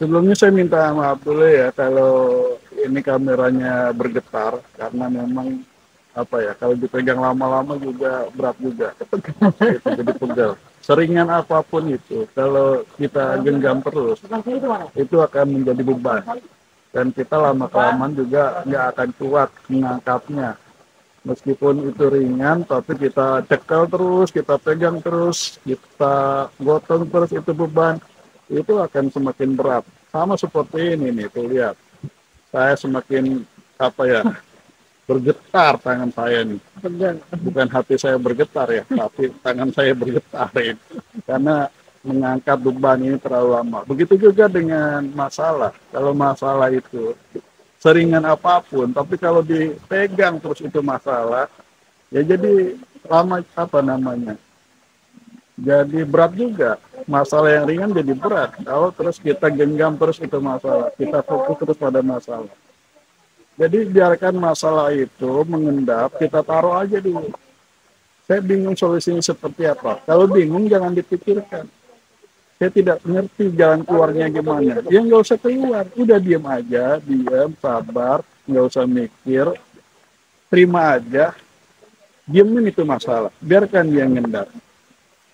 Sebelumnya saya minta maaf dulu ya kalau ini kameranya bergetar karena memang apa ya, kalau dipegang lama-lama juga berat juga. Itu jadi pegel. Seringan apapun itu, kalau kita genggam terus, itu akan menjadi beban. Dan kita lama-kelamaan juga nggak akan kuat mengangkatnya. Meskipun itu ringan, tapi kita cekel terus, kita pegang terus, kita gotong terus itu beban, itu akan semakin berat. Sama seperti ini nih, tuh lihat. Saya semakin apa ya, bergetar tangan saya nih. Bukan hati saya bergetar ya, tapi tangan saya bergetar ya. Karena mengangkat beban ini terlalu lama. Begitu juga dengan masalah. Kalau masalah itu seringan apapun, tapi kalau dipegang terus itu masalah, ya jadi lama apa namanya? Jadi berat juga. Masalah yang ringan jadi berat. Kalau terus kita genggam terus itu masalah, kita fokus terus pada masalah. Jadi biarkan masalah itu mengendap, kita taruh aja dulu. Saya bingung solusinya seperti apa. Kalau bingung jangan dipikirkan. Saya tidak mengerti jalan keluarnya gimana. Ya nggak usah keluar, udah diam aja, diam, sabar, nggak usah mikir, terima aja, diamin itu masalah, biarkan dia ngendap.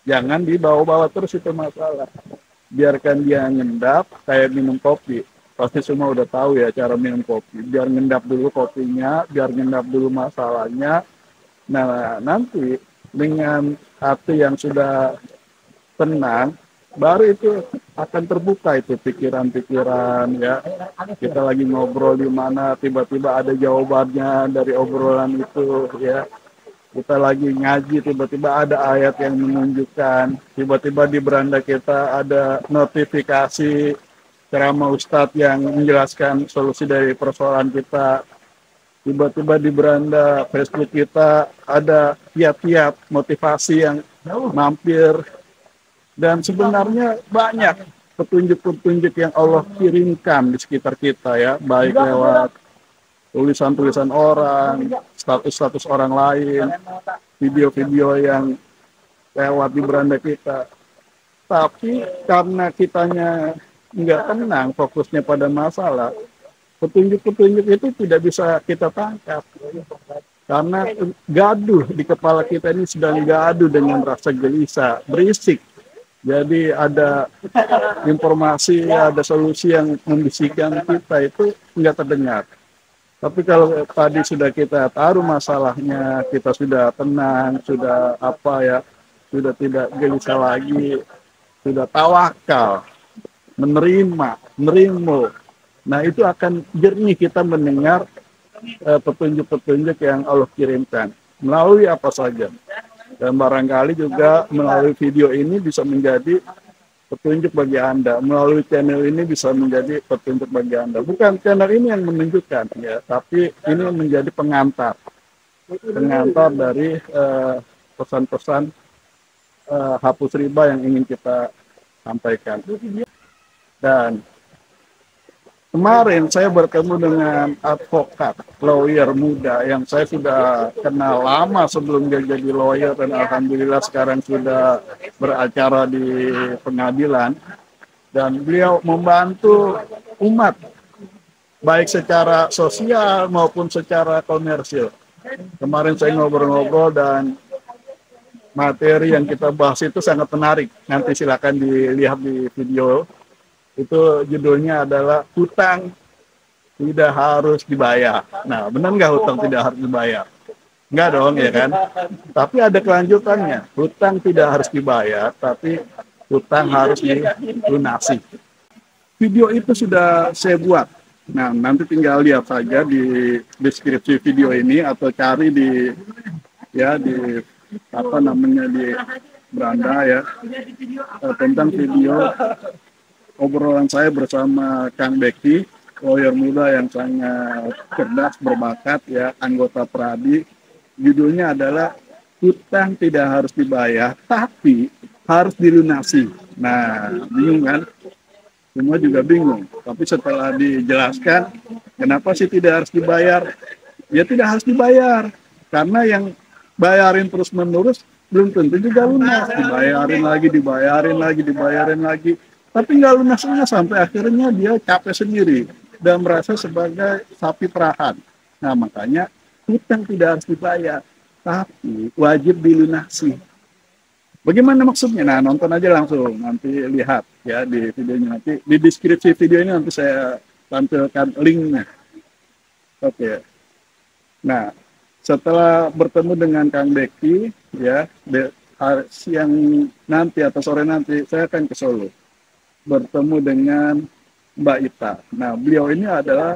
Jangan dibawa-bawa terus itu masalah. Biarkan dia ngendap kayak minum kopi. Pasti semua udah tahu ya cara minum kopi. Biar ngendap dulu kopinya, biar ngendap dulu masalahnya. Nah, nanti dengan hati yang sudah tenang, baru itu akan terbuka itu pikiran-pikiran ya. Kita lagi ngobrol di mana tiba-tiba ada jawabannya dari obrolan itu ya. Kita lagi ngaji tiba-tiba ada ayat yang menunjukkan, tiba-tiba di beranda kita ada notifikasi ceramah ustadz yang menjelaskan solusi dari persoalan kita. Tiba-tiba di beranda Facebook kita ada tiap-tiap motivasi yang mampir, dan sebenarnya banyak petunjuk-petunjuk yang Allah kirimkan di sekitar kita ya, baik lewat tulisan-tulisan orang, status-status orang lain, video-video yang lewat di beranda kita. Tapi karena kitanya nggak tenang, fokusnya pada masalah, petunjuk-petunjuk itu tidak bisa kita tangkap. Karena gaduh di kepala kita ini sedang gaduh dengan rasa gelisah, berisik. Jadi ada informasi, ada solusi yang membisikkan kita itu nggak terdengar. Tapi kalau tadi sudah kita taruh masalahnya, kita sudah tenang, sudah apa ya, sudah tidak gelisah lagi, sudah tawakal, menerima. Nah itu akan jernih kita mendengar petunjuk-petunjuk yang Allah kirimkan melalui apa saja. Dan barangkali juga melalui video ini bisa menjadi petunjuk bagi Anda. Melalui channel ini bisa menjadi petunjuk bagi Anda. Bukan channel ini yang menunjukkan, ya, tapi ini menjadi pengantar. Pengantar dari pesan-pesan hapus riba yang ingin kita sampaikan. Dan kemarin saya bertemu dengan advokat, lawyer muda yang saya sudah kenal lama sebelum dia jadi lawyer, dan alhamdulillah sekarang sudah beracara di pengadilan. Dan beliau membantu umat, baik secara sosial maupun secara komersil. Kemarin saya ngobrol-ngobrol dan materi yang kita bahas itu sangat menarik. Nanti silakan dilihat di video. Itu judulnya adalah hutang tidak harus dibayar. Nah, benar nggak hutang tidak harus dibayar? Nggak dong, ya kan? Tapi ada kelanjutannya. Hutang tidak harus dibayar, tapi hutang harus dilunasi. Video itu sudah saya buat. Nah, nanti tinggal lihat saja di deskripsi video ini atau cari di apa namanya di beranda ya, tentang video obrolan saya bersama Kang Beki, lawyer muda yang sangat cerdas, berbakat ya, anggota Pradi. Judulnya adalah hutang tidak harus dibayar, tapi harus dilunasi. Nah, bingung kan? Semua juga bingung. Tapi setelah dijelaskan, kenapa sih tidak harus dibayar? Ya tidak harus dibayar. Karena yang bayarin terus-menerus belum tentu juga lunas. Dibayarin lagi, dibayarin lagi, dibayarin lagi. tapi nggak lunas-lunas sampai akhirnya dia capek sendiri dan merasa sebagai sapi perahan. Nah makanya hutang tidak harus dibayar, tapi wajib dilunasi. Bagaimana maksudnya? Nah nonton aja langsung, nanti lihat ya di videonya, nanti di deskripsi video ini nanti saya tampilkan linknya. Oke. Nah setelah bertemu dengan Kang Beki ya, siang nanti atau sore nanti saya akan ke Solo bertemu dengan Mbak Ita. Nah, beliau ini adalah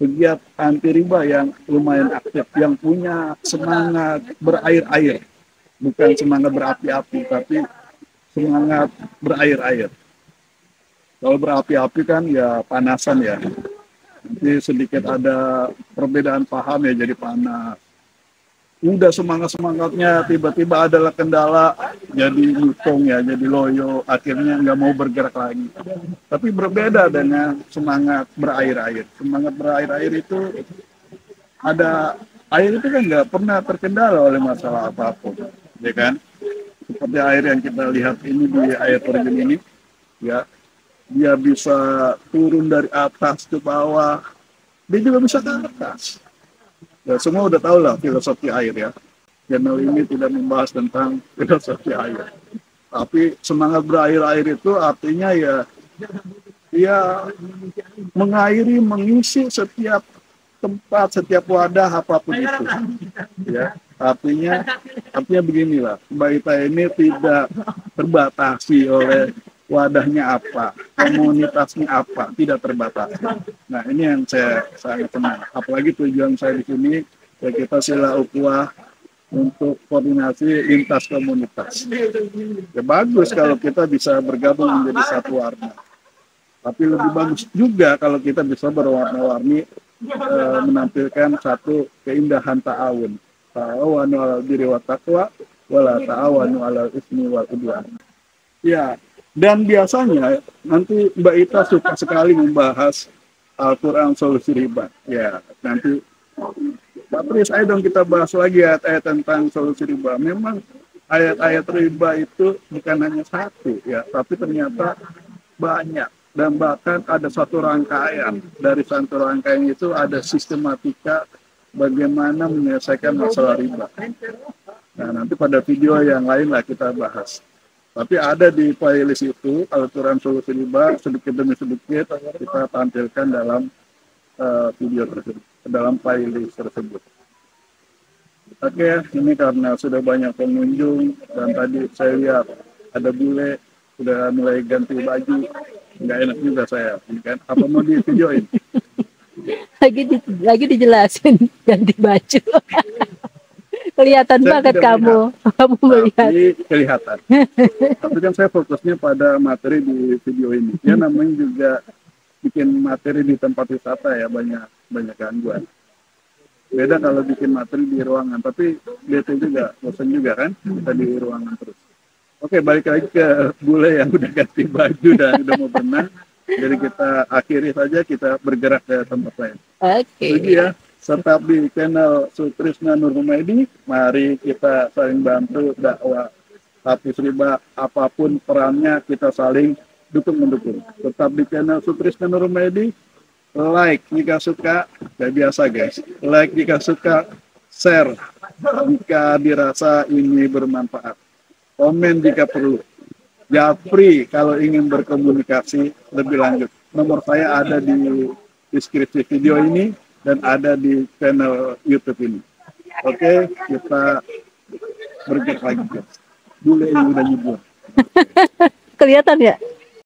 pegiat anti riba yang lumayan aktif, yang punya semangat berair-air, bukan semangat berapi-api, tapi semangat berair-air. Kalau berapi-api kan ya panasan ya, nanti sedikit ada perbedaan paham ya jadi panas. Udah semangat-semangatnya tiba-tiba adalah kendala, jadi ngutong ya, jadi loyo, akhirnya nggak mau bergerak lagi. Tapi berbeda dengan semangat berair-air. Semangat berair-air itu ada, air itu kan nggak pernah terkendala oleh masalah apapun, ya kan? Seperti air yang kita lihat ini di air terjun ini, ya, dia bisa turun dari atas ke bawah, dia juga bisa ke atas. Ya, semua udah tahu lah filosofi air ya. Channel ini tidak membahas tentang filosofi air. Tapi semangat berair-air itu artinya ya, dia mengairi, mengisi setiap tempat, setiap wadah apapun itu. Ya, artinya beginilah, Mbak Ita ini tidak terbatasi oleh wadahnya apa, komunitasnya apa, tidak terbatasi. Nah ini yang saya sangat senang. Apalagi tujuan saya di sini ya kita sila ukhuwah untuk koordinasi lintas komunitas. Ya bagus kalau kita bisa bergabung menjadi satu warna. Tapi lebih bagus juga kalau kita bisa berwarna-warni menampilkan satu keindahan ta'awun. Ta'awanu 'alal birri wat taqwa wala ta'awanu 'alal ismi wal 'udwan. Ya, dan biasanya nanti Mbak Ita suka sekali membahas Al-Quran solusi riba. Ya, nanti Pak Tris, ayo dong kita bahas lagi ayat-ayat tentang solusi riba. Memang ayat-ayat riba itu bukan hanya satu ya, tapi ternyata banyak. Dan bahkan ada satu rangkaian. Dari satu rangkaian itu ada sistematika bagaimana menyelesaikan masalah riba. Nah, nanti pada video yang lain lah kita bahas. Tapi ada di playlist itu, Al-Quran Solusi Riba, sedikit demi sedikit kita tampilkan dalam video tersebut, dalam playlist tersebut. Oke, ini karena sudah banyak pengunjung, dan tadi saya lihat ada bule, sudah mulai ganti baju, nggak enak juga saya, kan? Apa mau di videoin? Lagi dijelasin ganti baju. Kelihatan saya banget kamu melihat. Tapi kelihatan. Tapi kan saya fokusnya pada materi di video ini. Ya namanya juga bikin materi di tempat wisata ya, banyak gangguan. Beda kalau bikin materi di ruangan, tapi bete juga, bosan juga kan kita di ruangan terus. Oke, balik lagi ke bule yang udah ganti baju dan udah mau berenang. Jadi kita akhiri saja, kita bergerak ke tempat lain. Oke. Jadi ya, tetap di channel Sutrisna Nur Humaydi. Mari kita saling bantu dakwah Hafiz Riba, apapun perannya kita saling dukung-mendukung. Tetap di channel Sutrisna Nur Humaydi. Like jika suka, kayak biasa guys. Like jika suka, share jika dirasa ini bermanfaat. Komen jika perlu. Japri kalau ingin berkomunikasi lebih lanjut. Nomor saya ada di deskripsi video ini dan ada di channel YouTube ini. Oke, kita bergerak lagi. Bule yang udah nyebur. Kelihatan ya?